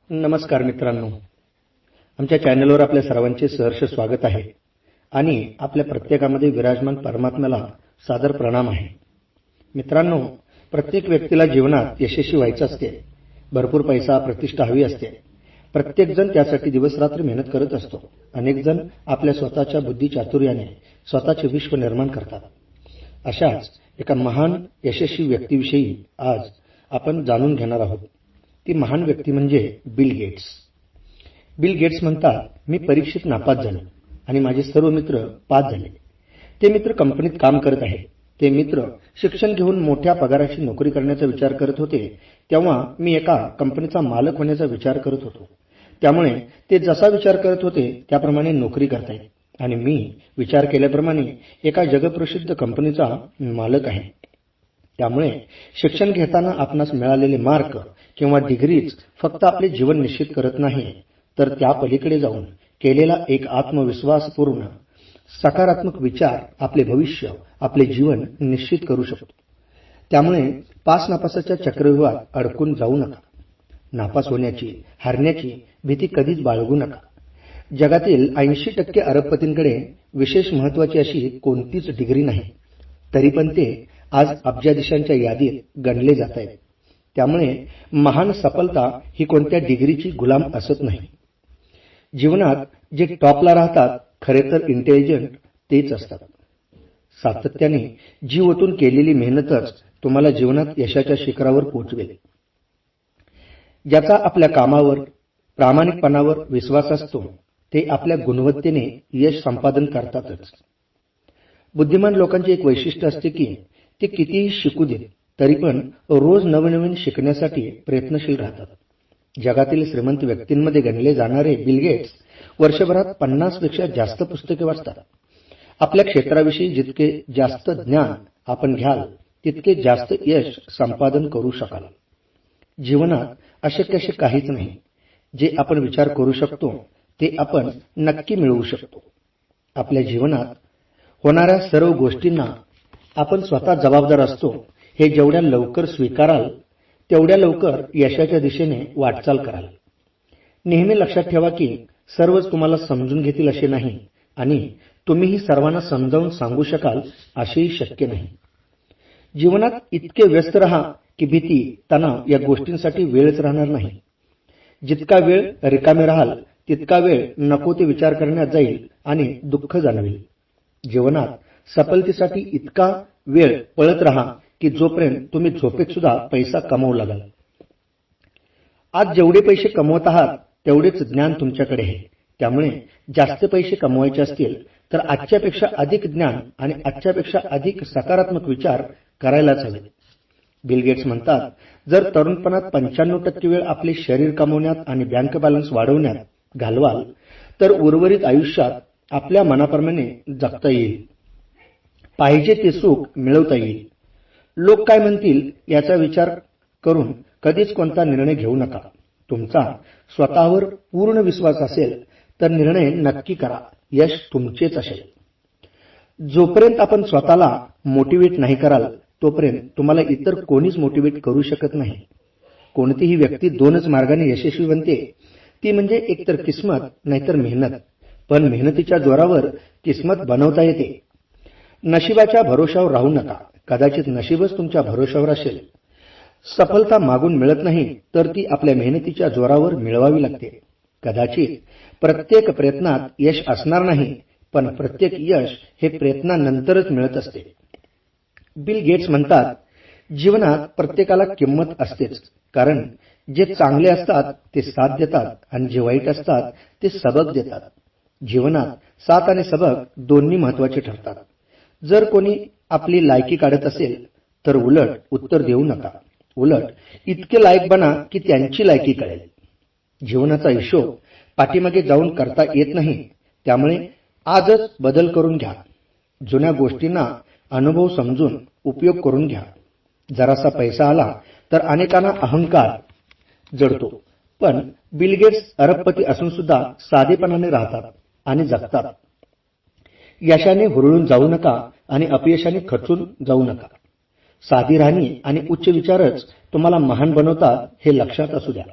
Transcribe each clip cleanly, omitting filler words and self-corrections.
नमस्कार मित्रांनो, आमच्या चॅनलवर आपल्या सर्वांचे सहर्ष स्वागत आहे आणि आपल्या प्रत्येकामध्ये विराजमान परमात्म्याला सादर प्रणाम आहे. मित्रांनो, प्रत्येक व्यक्तीला जीवनात यशस्वी व्हायचे असते. भरपूर पैसा, प्रतिष्ठा हवी असते. प्रत्येक जण त्यासाठी दिवसरात्र मेहनत करत असतो. अनेक जण आपल्या स्वतःच्या बुद्धी चातुर्याने स्वतःचे विश्व निर्माण करतात. अशाच एका महान यशस्वी व्यक्तीविषयी आज आपण जाणून घेणार आहोत. ती महान व्यक्ती म्हणजे बिल गेट्स. बिल गेट्स म्हणतात, मी परीक्षेत नापास झालो आणि माझे सर्व मित्र पास झाले. ते मित्र कंपनीत काम करत आहेत. ते मित्र शिक्षण घेऊन मोठ्या पगाराची नोकरी करण्याचा विचार करत होते, तेव्हा मी एका कंपनीचा मालक होण्याचा विचार करत होतो. त्यामुळे ते जसा विचार करत होते त्याप्रमाणे नोकरी करतायत आणि मी विचार केल्याप्रमाणे एका जगप्रसिद्ध कंपनीचा मालक आहे. त्यामुळे शिक्षण घेताना आपणास मिळालेले मार्क किंवा डिग्रीज फक्त आपले जीवन निश्चित करत नाही, तर त्या पलीकडे जाऊन केलेला एक आत्मविश्वासपूर्ण सकारात्मक विचार आपले भविष्य, आपले जीवन निश्चित करू शकतो. त्यामुळे पास नापासाच्या चक्रव्यूहात अडकून जाऊ नका. नापास होण्याची, हारण्याची भीती कधीच बाळगू नका. जगातील 80% अरबपतींकडे विशेष महत्वाची अशी कोणतीच डिग्री नाही, तरी पण ते आज अब्जाधीशांच्या यादीत गणले जात आहेत. त्यामुळे महान सफलता ही कोणत्या डिग्रीची गुलाम असत नाही. जीवनात जे टॉपला राहतात खरे तर इंटेलिजंट तेच असतात. सातत्याने जीव ओतून केलेली मेहनतच तुम्हाला जीवनात यशाच्या शिखरावर पोहोचवेल. ज्याचा आपल्या कामावर, प्रामाणिकपणावर विश्वास असतो ते आपल्या गुणवत्तेने यश संपादन करतातच. बुद्धिमान लोकांचे एक वैशिष्ट्य असते की ते कितीही शिकू देत तरी पण रोज नवनवीन शिकण्यासाठी प्रयत्नशील राहतात. जगातील श्रीमंत व्यक्तींमध्ये गणले जाणारे बिल गेट्स वर्षभरात 50 पेक्षा जास्त पुस्तके वाचतात. आपल्या क्षेत्राविषयी जितके जास्त ज्ञान आपण घ्याल तितके जास्त यश संपादन करू शकाल. जीवनात अशक्य असे काहीच नाही. जे आपण विचार करू शकतो ते आपण नक्की मिळवू शकतो. आपल्या जीवनात होणाऱ्या सर्व गोष्टींना आपण स्वतः जबाबदार असतो हे जेवढ्या लवकर स्वीकाराल तेवढ्या लवकर यशाच्या दिशेने वाटचाल कराल. नेहमी लक्षात ठेवा की सर्वच तुम्हाला समजून घेतील असे नाही आणि तुम्हीही सर्वांना समजावून सांगू शकाल असेही शक्य नाही. जीवनात इतके व्यस्त राहा की भीती, तणाव या गोष्टींसाठी वेळच राहणार नाही. जितका वेळ रिकामे राहाल तितका वेळ नको ते विचार करण्यात जाईल आणि दुःख जाणवेल. जीवनात सफलतेसाठी इतका वेळ पळत राहा की जोपर्यंत तुम्ही झोपेत सुद्धा पैसा कमवू लागाल. आज जेवढे पैसे कमवत आहात तेवढेच ज्ञान तुमच्याकडे आहे. त्यामुळे जास्त पैसे कमवायचे असतील तर आजच्यापेक्षा अधिक ज्ञान आणि आजच्यापेक्षा अधिक सकारात्मक विचार करायलाच हवे. बिल गेट्स म्हणतात, जर तरुणपणात 95% वेळ आपले शरीर कमवण्यात आणि बँक बॅलन्स वाढवण्यात घालवाल तर उर्वरित आयुष्यात आपल्या मनाप्रमाणे जगता येईल. पाहिजे ते सुख मिळवता येईल. लोक काय म्हणतील याचा विचार करून कधीच कोणता निर्णय घेऊ नका. तुमचा स्वतःवर पूर्ण विश्वास असेल तर निर्णय नक्की करा. यश तुमचेच असेल. जोपर्यंत आपण स्वतःला मोटिवेट नाही कराल तोपर्यंत तुम्हाला इतर कोणीच मोटिवेट करू शकत नाही. कोणतीही व्यक्ती दोनच मार्गाने यशस्वी बनते, ती म्हणजे एकतर किस्मत नाहीतर मेहनत. पण मेहनतीच्या जोरावर किस्मत बनवता येते. नशिबाच्या भरोशावर राहू नका. कदाचित नशीबच तुमच्या भरोशावर असेल. सफलता मागून मिळत नाही तर ती आपल्या मेहनतीच्या जोरावर मिळवावी लागते. कदाचित प्रत्येक प्रयत्नात यश असणार नाही, पण प्रत्येक यश हे प्रयत्नानंतरच मिळत असते. बिल गेट्स म्हणतात, जीवनात प्रत्येकाला किंमत असतेच, कारण जे चांगले असतात ते साथ देतात आणि जे वाईट असतात ते सबक देतात. जीवनात साथ आणि सबक दोन्ही महत्वाचे ठरतात. जर कोणी आपली लायकी काढत असेल तर उलट उत्तर देऊ नका. उलट इतके लायक बना की त्यांची लायकी कळेल. जीवनाचा हिशोब पाठीमागे जाऊन करता येत नाही. त्यामुळे आजच बदल करून घ्या. जुन्या गोष्टींना अनुभव समजून उपयोग करून घ्या. जरासा पैसा आला तर अनेकांना अहंकार जडतो, पण बिल गेट्स अरबपती असून सुद्धा साधेपणाने राहतात आणि जगतात. यशाने हुरळून जाऊ नका आणि अपयशाने खचून जाऊ नका. साधी राहणी आणि उच्च विचारच तुम्हाला महान बनवतात हे लक्षात असू द्या.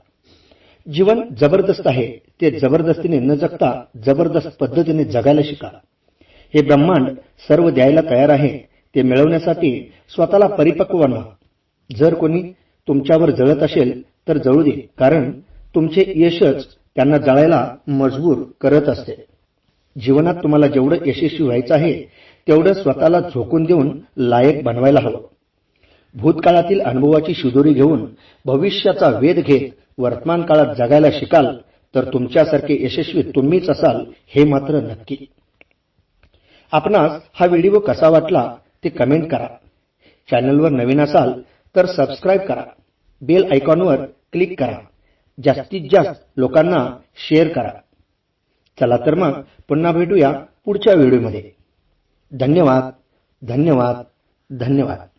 जीवन जबरदस्त आहे ते जबरदस्तीने न जगता जबरदस्त पद्धतीने जगायला शिका. हे ब्रह्मांड सर्व द्यायला तयार आहे, ते मिळवण्यासाठी स्वतःला परिपक्व बनवा. जर कोणी तुमच्यावर जळत असेल तर जळू दे, कारण तुमचे यशच त्यांना जळायला मजबूर करत असते. जीवनात तुम्हाला जेवढं यशस्वी व्हायचं आहे तेवढं स्वतःला झोकून देऊन लायक बनवायला हवं. भूतकाळातील अनुभवाची शिदोरी घेऊन भविष्याचा वेध घेत वर्तमान काळात जगायला शिकाल तर तुमच्यासारखे यशस्वी तुम्हीच असाल हे मात्र नक्की. आपणास हा व्हिडिओ कसा वाटला ते कमेंट करा. चॅनलवर नवीन असाल तर सबस्क्राईब करा. बेल आयकॉनवर क्लिक करा. जास्तीत जास्त लोकांना शेअर करा. चला तर मग पुन्हा भेटूया पुढच्या व्हिडिओमध्ये. धन्यवाद धन्यवाद धन्यवाद.